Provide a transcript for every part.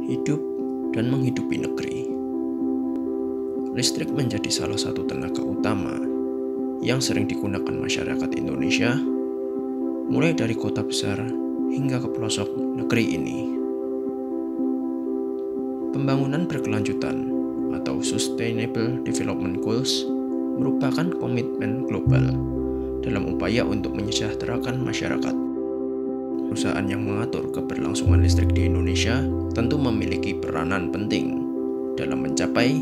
hidup, dan menghidupi negeri. Listrik menjadi salah satu tenaga utama yang sering digunakan masyarakat Indonesia, mulai dari kota besar hingga ke pelosok negeri ini. Pembangunan berkelanjutan atau Sustainable Development Goals merupakan komitmen global dalam upaya untuk menyejahterakan masyarakat. Perusahaan yang mengatur keberlangsungan listrik di Indonesia tentu memiliki peranan penting dalam mencapai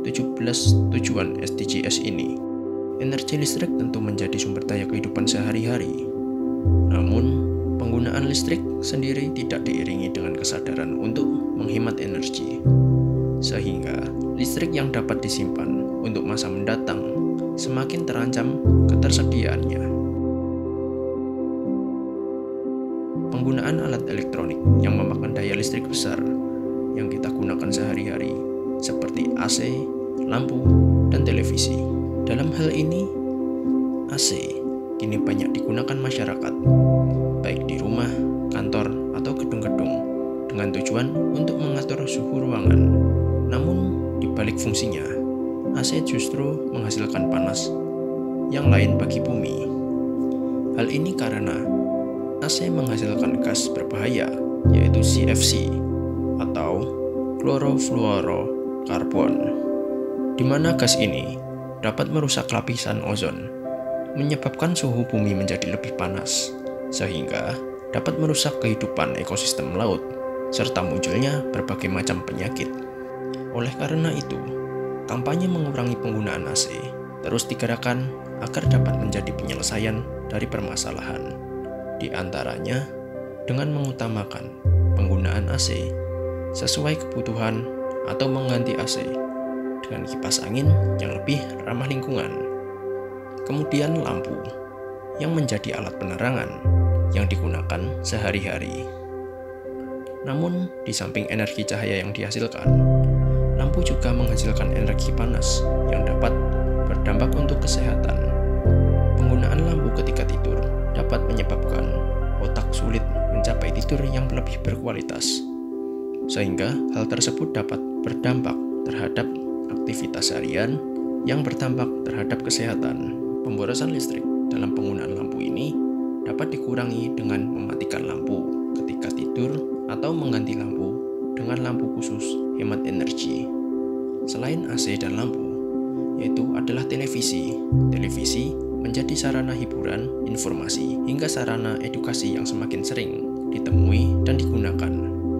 17 tujuan SDGs ini. Energi listrik tentu menjadi sumber daya kehidupan sehari-hari. Namun, penggunaan listrik sendiri tidak diiringi dengan kesadaran untuk menghemat energi. Sehingga, listrik yang dapat disimpan untuk masa mendatang semakin terancam ketersediaannya. Penggunaan alat elektronik yang memakan daya listrik besar yang kita gunakan sehari-hari seperti AC, lampu, dan televisi. Dalam hal ini, AC kini banyak digunakan masyarakat, baik di rumah, kantor, atau gedung-gedung, dengan tujuan untuk mengatur suhu ruangan. Namun, di balik fungsinya, AC justru menghasilkan panas yang lain bagi bumi. Hal ini karena AC menghasilkan gas berbahaya, yaitu CFC atau klorofluorokarbon, di mana gas ini dapat merusak lapisan ozon, menyebabkan suhu bumi menjadi lebih panas, sehingga dapat merusak kehidupan ekosistem laut, serta munculnya berbagai macam penyakit. Oleh karena itu, kampanye mengurangi penggunaan AC terus digerakkan agar dapat menjadi penyelesaian dari permasalahan. Di antaranya dengan mengutamakan penggunaan AC sesuai kebutuhan atau mengganti AC dengan kipas angin yang lebih ramah lingkungan. Kemudian lampu yang menjadi alat penerangan yang digunakan sehari-hari. Namun di samping energi cahaya yang dihasilkan, lampu juga menghasilkan energi panas yang dapat berdampak untuk kesehatan. Penggunaan lampu ketika tidur dapat menyebabkan otak sulit mencapai tidur yang lebih berkualitas, sehingga hal tersebut dapat berdampak terhadap aktivitas harian yang berdampak terhadap kesehatan. Pemborosan listrik dalam penggunaan lampu ini dapat dikurangi dengan mematikan lampu ketika tidur atau mengganti lampu dengan lampu khusus hemat energi. Selain AC dan lampu, yaitu adalah televisi. Televisi menjadi sarana hiburan, informasi, hingga sarana edukasi yang semakin sering ditemui dan digunakan.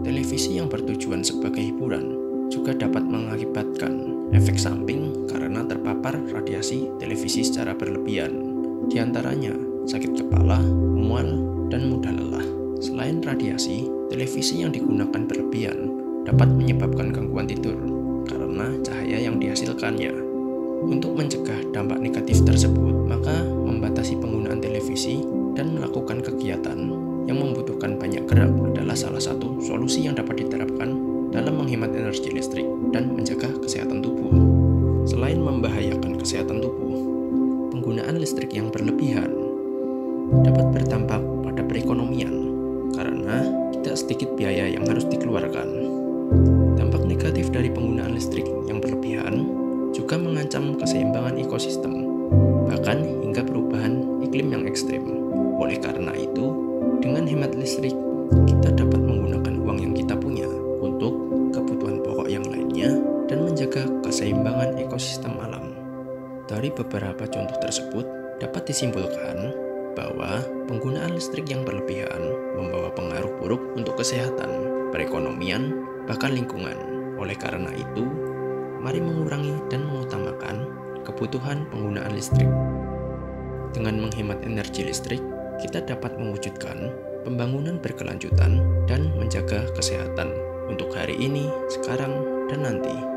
Televisi yang bertujuan sebagai hiburan juga dapat mengakibatkan efek samping karena terpapar radiasi televisi secara berlebihan. Di antaranya sakit kepala, mual, dan mudah lelah. Selain radiasi, televisi yang digunakan berlebihan dapat menyebabkan gangguan tidur karena cahaya yang dihasilkannya. Untuk mencegah dampak negatif tersebut, maka membatasi penggunaan televisi dan melakukan kegiatan yang membutuhkan banyak gerak adalah salah satu solusi yang dapat diterapkan dalam menghemat energi listrik dan menjaga kesehatan tubuh. Selain membahayakan kesehatan tubuh, penggunaan listrik yang berlebihan dapat berdampak pada perekonomian karena tidak sedikit biaya yang harus dikeluarkan. Dampak negatif dari penggunaan listrik yang berlebihan juga mengancam keseimbangan ekosistem, bahkan hingga perubahan iklim yang ekstrim. Oleh karena itu, dengan hemat listrik, kita dapat menggunakan uang yang kita punya untuk kebutuhan pokok yang lainnya dan menjaga keseimbangan ekosistem alam. Dari beberapa contoh tersebut, dapat disimpulkan bahwa penggunaan listrik yang berlebihan membawa pengaruh buruk untuk kesehatan, perekonomian, bahkan lingkungan. Oleh karena itu, mari mengurangi dan mengutamakan kebutuhan penggunaan listrik. Dengan menghemat energi listrik, kita dapat mewujudkan pembangunan berkelanjutan dan menjaga kesehatan untuk hari ini, sekarang, dan nanti.